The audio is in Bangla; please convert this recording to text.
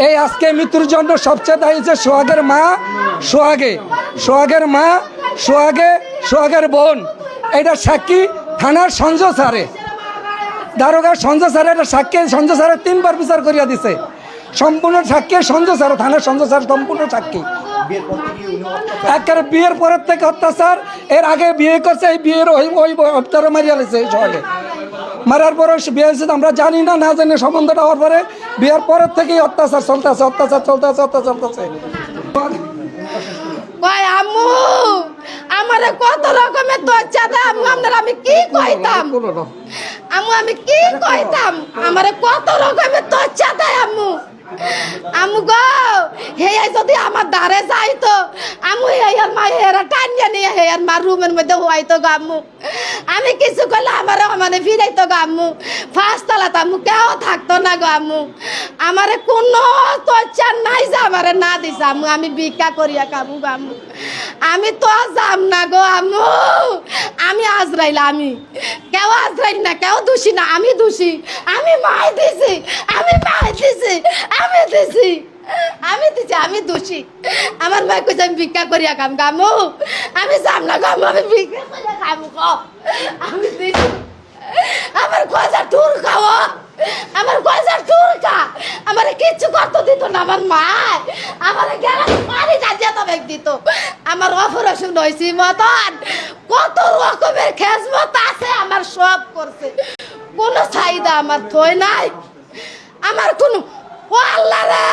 এই আজকে মৃত্যুর জন্য সবচেয়ে দায়ী হচ্ছে সোহাগের মা, সোহাগের বোন। এটা সাক্ষী থানার সঞ্জয় স্যারে, দারোগা সঞ্জয় স্যার, এটা সাক্ষী সঞ্জয় স্যারের 3 বার বিচার করিয়া দিছে। সম্পূর্ণ সাক্ষী সঞ্জয় স্যার, থানার সঞ্জয় স্যার সম্পূর্ণ সাক্ষী। একেবারে বিয়ের পরের থেকে অত্যাচার, এর আগে বিয়ে করছে, এই বিয়ের ওই অত্যাচার মারিয়া লেছে সোহাগে। মারার পরে বিয়ে হয়েছে আমরা জানি না, না জানি সম্বন্ধটা হওয়ার পরে বিয়ের পরের থেকেই অত্যাচার চলতেছে। কয় আম্মু আমারে কত রকমের তচ্চা দেয় আম্মু, আপনার আমি কি কইতাম আম্মু, আমি কি কইতাম, আমারে কত রকমের তচ্চা দেয় আম্মু। আম্মু গো হে যদি আমার দ্বারে যাইতো আম্মু, হেয়ার মা হেরা টানিয়ে নিয়ে হেয়ার মা রুমের মধ্যে হইতো গো আম্মু। আমি কিছু করলে আমারে মানে ফিরাইতো গো আম্মু, 5 তলাতে আম্মু কেউ থাকতো না গো আম্মু। আমারে কোনো তচ্চা নাই যে আমারে না দিছে আম্মু, আমি ভিক্ষা করিয়া খাবো গো আম্মু। আমি তো যাম না গো আম্মু, আমি আজরাইল, আমি কেউ আজরাইল না, কেউ দোষী না, আমি দোষী। আমি মাই দিছি, আমি দোষী। আমার মা কইছে আমি ভিক্ষা করিয়া খাম গামু, আমি যাম না গামু, আমি ভিক্ষা করিয়া খাবো গো। আমি দিছি আমার কয়টা টুর খাওয়া, আমার কয়টা টুর খা, আমার কিচ্ছু করতে দিত না আমার মা। আমার গেলে পানি দাঁড়িয়ে তো ব্যাগ দিত। আমার অপারেশন হয়েছি মতন কত রকমের খেজমত আছে, আমার সব করছে, কোনো চাহিদা আমার থই নাই। আমার কোনো ও আল্লাহ রে